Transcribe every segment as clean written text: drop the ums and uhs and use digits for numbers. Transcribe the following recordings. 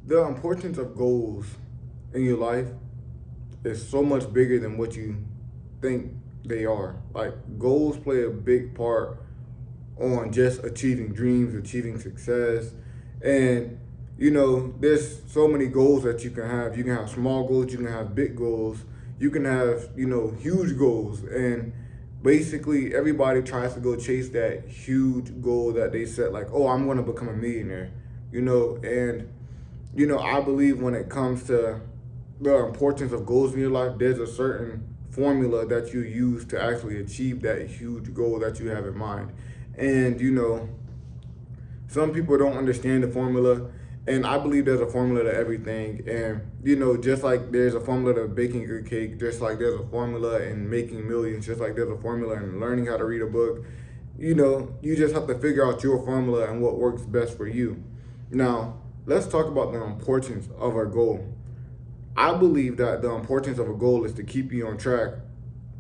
The importance of goals in your life is so much bigger than what you think they are. Like, goals play a big part on just achieving dreams, achieving success. And, there's so many goals that you can have. You can have small goals, you can have big goals, you can have, huge goals. And basically, everybody tries to go chase that huge goal that they set, like, oh, I'm going to become a millionaire, and, I believe when it comes to the importance of goals in your life, there's a certain formula that you use to actually achieve that huge goal that you have in mind. And some people don't understand the formula, and I believe there's a formula to everything. And just like there's a formula to baking a good cake, just like there's a formula in making millions, just like there's a formula in learning how to read a book. You just have to figure out your formula and what works best for you. Now, let's talk about the importance of a goal. I believe that the importance of a goal is to keep you on track,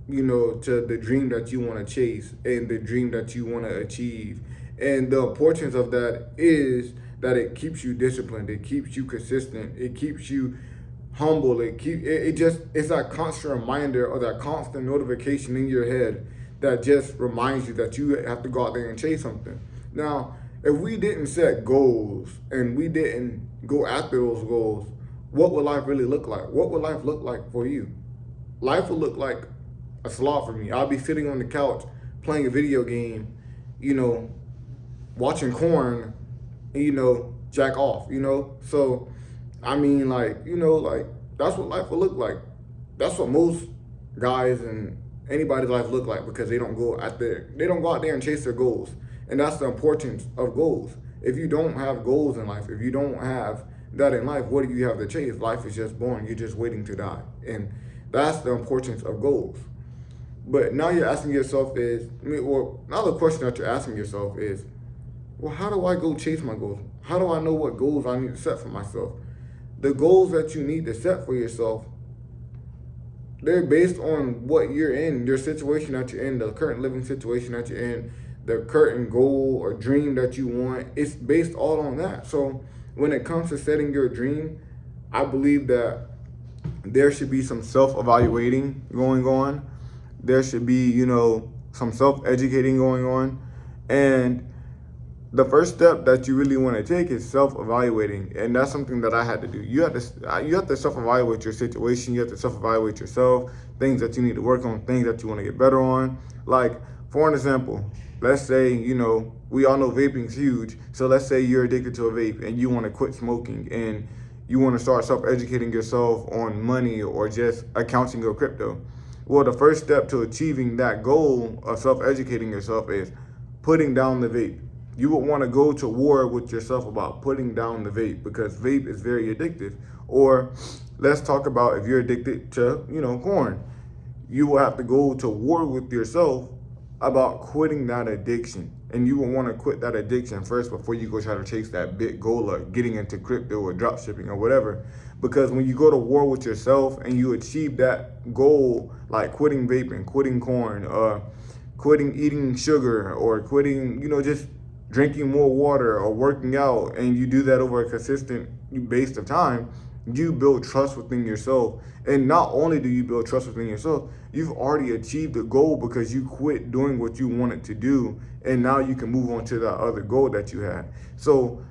to the dream that you want to chase and the dream that you want to achieve. And the importance of that is that it keeps you disciplined, it keeps you consistent, it keeps you humble, it's that constant reminder or that constant notification in your head that just reminds you that you have to go out there and chase something. Now, if we didn't set goals and we didn't go after those goals, what would life really look like? What would life look like for you? Life would look like a slog for me. I'll be sitting on the couch playing a video game, you know, watching corn, jack off. So, I mean, like, that's what life will look like. That's what most guys and anybody's life look like, because they don't go out there and chase their goals. And that's the importance of goals. If you don't have goals in life, if you don't have that in life, what do you have to chase? Life is just born. You're just waiting to die. And that's the importance of goals. But now you're asking yourself now the question that you're asking yourself is, well, how do I go chase my goals? How do I know what goals I need to set for myself? The goals that you need to set for yourself, they're based on what you're in, your situation that you're in, the current living situation that you're in, the current goal or dream that you want. It's based all on that. So when it comes to setting your dream, I believe that there should be some self-evaluating going on. There should be, some self-educating going on. And the first step that you really want to take is self-evaluating, and that's something that I had to do. You have to self-evaluate your situation. You have to self-evaluate yourself, things that you need to work on, things that you want to get better on. Like, for an example, let's say, we all know vaping is huge. So let's say you're addicted to a vape and you want to quit smoking, and you want to start self-educating yourself on money or just accounting or crypto. Well, the first step to achieving that goal of self-educating yourself is putting down the vape. You would want to go to war with yourself about putting down the vape, because vape is very addictive. Or let's talk about if you're addicted to, corn. You will have to go to war with yourself about quitting that addiction. And you will want to quit that addiction first before you go try to chase that big goal of getting into crypto or drop shipping or whatever. Because when you go to war with yourself and you achieve that goal, like quitting vaping, quitting corn, quitting eating sugar, or quitting, just drinking more water or working out, and you do that over a consistent base of time, you build trust within yourself. And not only do you build trust within yourself, you've already achieved the goal because you quit doing what you wanted to do, and now you can move on to that other goal that you had. So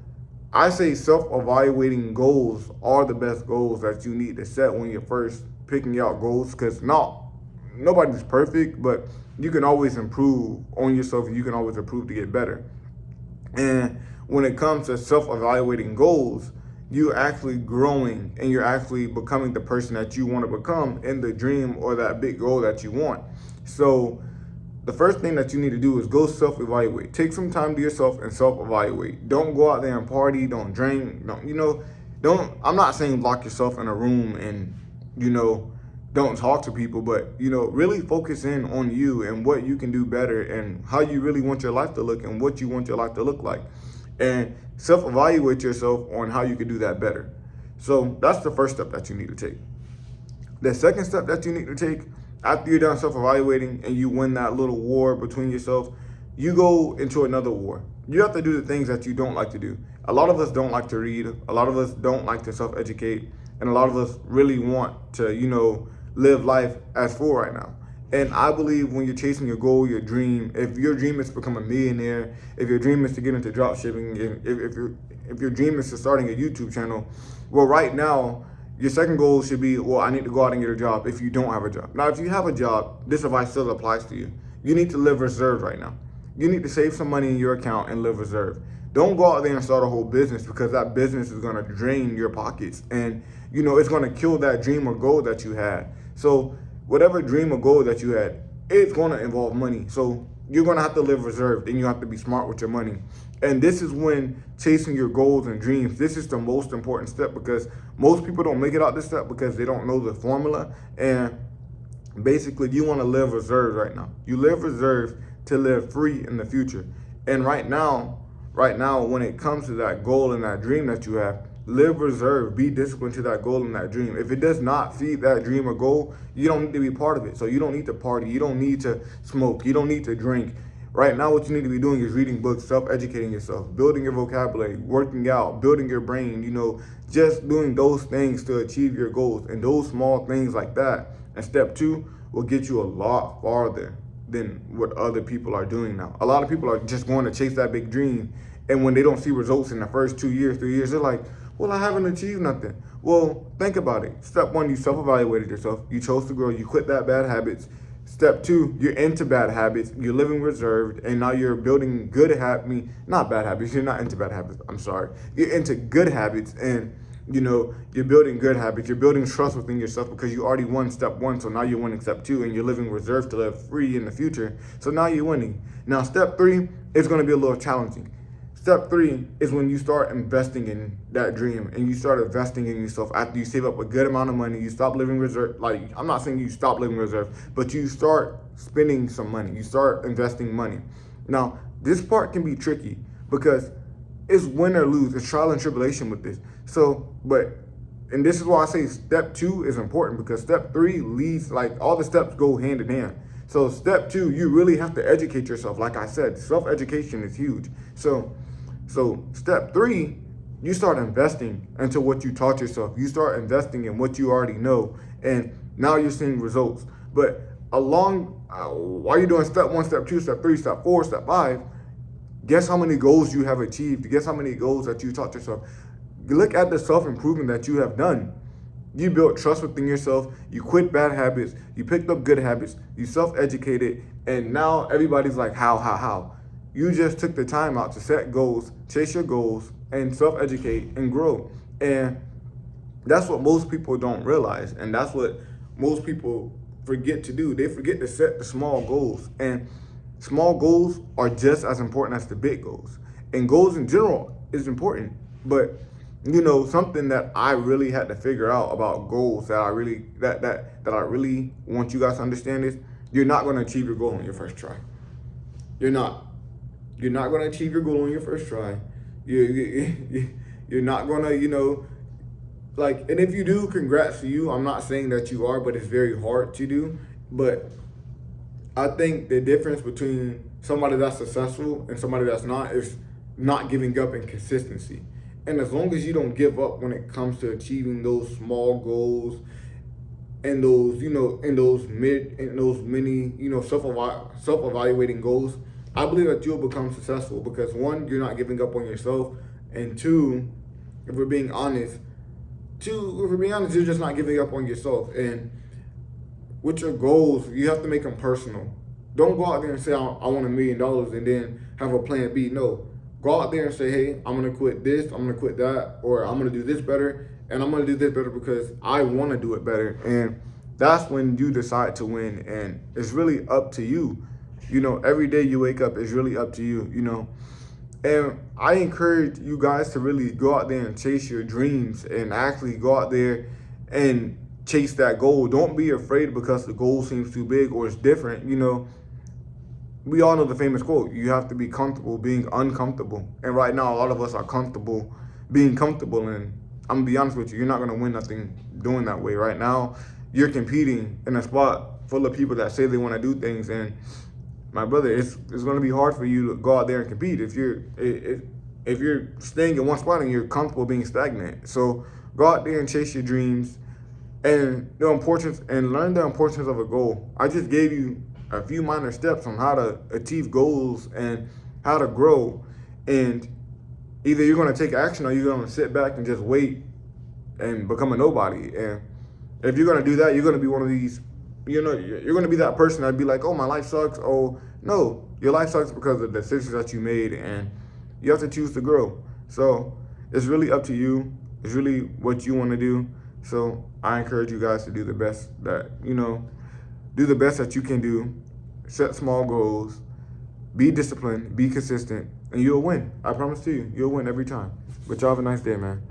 I say self-evaluating goals are the best goals that you need to set when you're first picking out goals, because nobody's perfect, but you can always improve on yourself, and you can always improve to get better. And when it comes to self-evaluating goals, you're actually growing and you're actually becoming the person that you want to become in the dream or that big goal that you want. So the first thing that you need to do is go self-evaluate. Take some time to yourself and self-evaluate. Don't go out there and party, don't drink, I'm not saying lock yourself in a room and, don't talk to people, but, really focus in on you and what you can do better and how you really want your life to look and what you want your life to look like. And self-evaluate yourself on how you can do that better. So that's the first step that you need to take. The second step that you need to take, after you're done self-evaluating and you win that little war between yourself, you go into another war. You have to do the things that you don't like to do. a lot of us don't like to read. A lot of us don't like to self-educate. And a lot of us really want to, live life as full right now. And I believe when you're chasing your goal, your dream, if your dream is to become a millionaire, if your dream is to get into drop shipping, if your dream is to starting a YouTube channel, well, right now, your second goal should be, well, I need to go out and get a job if you don't have a job. Now, if you have a job, this advice still applies to you. You need to live reserved right now. You need to save some money in your account and live reserved. Don't go out there and start a whole business, because that business is going to drain your pockets, and it's going to kill that dream or goal that you had. So whatever dream or goal that you had, it's going to involve money. So you're going to have to live reserved, and you have to be smart with your money. And this is when chasing your goals and dreams, this is the most important step, because most people don't make it out this step because they don't know the formula. And basically, you want to live reserved right now. You live reserved to live free in the future. And right now, when it comes to that goal and that dream that you have, live reserved, be disciplined to that goal and that dream. If it does not feed that dream or goal, you don't need to be part of it. So you don't need to party, you don't need to smoke, you don't need to drink. Right now, what you need to be doing is reading books, self-educating yourself, building your vocabulary, working out, building your brain, just doing those things to achieve your goals. And those small things like that, and step 2 will get you a lot farther than what other people are doing now. A lot of people are just going to chase that big dream, and when they don't see results in the first 2 years, 3 years, they're like, well, I haven't achieved nothing. Well, think about it. Step 1, you self-evaluated yourself. You chose to grow. You quit that bad habits. Step 2, you're into bad habits. You're living reserved, and now you're building good habits. Not bad habits. You're not into bad habits. I'm sorry. You're into good habits, and you're building good habits. You're building trust within yourself because you already won step 1. So now you're winning step 2, and you're living reserved to live free in the future. So now you're winning. Now step 3 is going to be a little challenging. Step 3 is when you start investing in that dream, and you start investing in yourself after you save up a good amount of money. You stop living reserve. Like, I'm not saying you stop living reserve, but you start spending some money. You start investing money. Now, this part can be tricky because it's win or lose. It's trial and tribulation with this. And this is why I say step 2 is important, because step 3 leads, like, all the steps go hand in hand. So step 2, you really have to educate yourself. Like I said, self-education is huge. So step 3, you start investing into what you taught yourself. You start investing in what you already know, and now you're seeing results. But while you're doing step 1, step 2, step 3, step 4, step 5, guess how many goals you have achieved? Guess how many goals that you taught yourself? Look at the self-improvement that you have done. You built trust within yourself. You quit bad habits. You picked up good habits. You self-educated, and now everybody's like, how? You just took the time out to set goals, chase your goals, and self-educate and grow. And that's what most people don't realize. And that's what most people forget to do. They forget to set the small goals. And small goals are just as important as the big goals. And goals in general is important. But, something that I really had to figure out about goals that I really want you guys to understand is, you're not going to achieve your goal on your first try. You're not. You're not going to achieve your goal on your first try. You're not going to, and if you do, congrats to you. I'm not saying that you are, but it's very hard to do. But I think the difference between somebody that's successful and somebody that's not is not giving up in consistency. And as long as you don't give up when it comes to achieving those small goals and those, many, self-evaluating goals, I believe that you'll become successful, because 1, you're not giving up on yourself, and 2, if we're being honest, you're just not giving up on yourself. And with your goals, you have to make them personal. Don't go out there and say, I want $1 million and then have a plan B. No, go out there and say, hey, I'm going to quit this, I'm going to quit that, or I'm going to do this better, and I'm going to do this better because I want to do it better. And that's when you decide to win, and it's really up to you. Every day you wake up is really up to you, And I encourage you guys to really go out there and chase your dreams, and actually go out there and chase that goal. Don't be afraid because the goal seems too big or it's different. We all know the famous quote, you have to be comfortable being uncomfortable. And right now, a lot of us are comfortable being comfortable. And I'm going to be honest with you, you're not going to win nothing doing that way. Right now, you're competing in a spot full of people that say they want to do things, and my brother, it's going to be hard for you to go out there and compete if if you're staying in one spot and you're comfortable being stagnant. So go out there and chase your dreams and learn the importance of a goal. I just gave you a few minor steps on how to achieve goals and how to grow. And either you're going to take action or you're going to sit back and just wait and become a nobody. And if you're going to do that, you're going to be one of these, you're going to be that person that'd be like, oh, my life sucks. Oh, no, your life sucks because of the decisions that you made, and you have to choose to grow. So it's really up to you. It's really what you want to do. So I encourage you guys to do the best that you can do. Set small goals, be disciplined, be consistent, and you'll win. I promise to you, you'll win every time. But y'all have a nice day, man.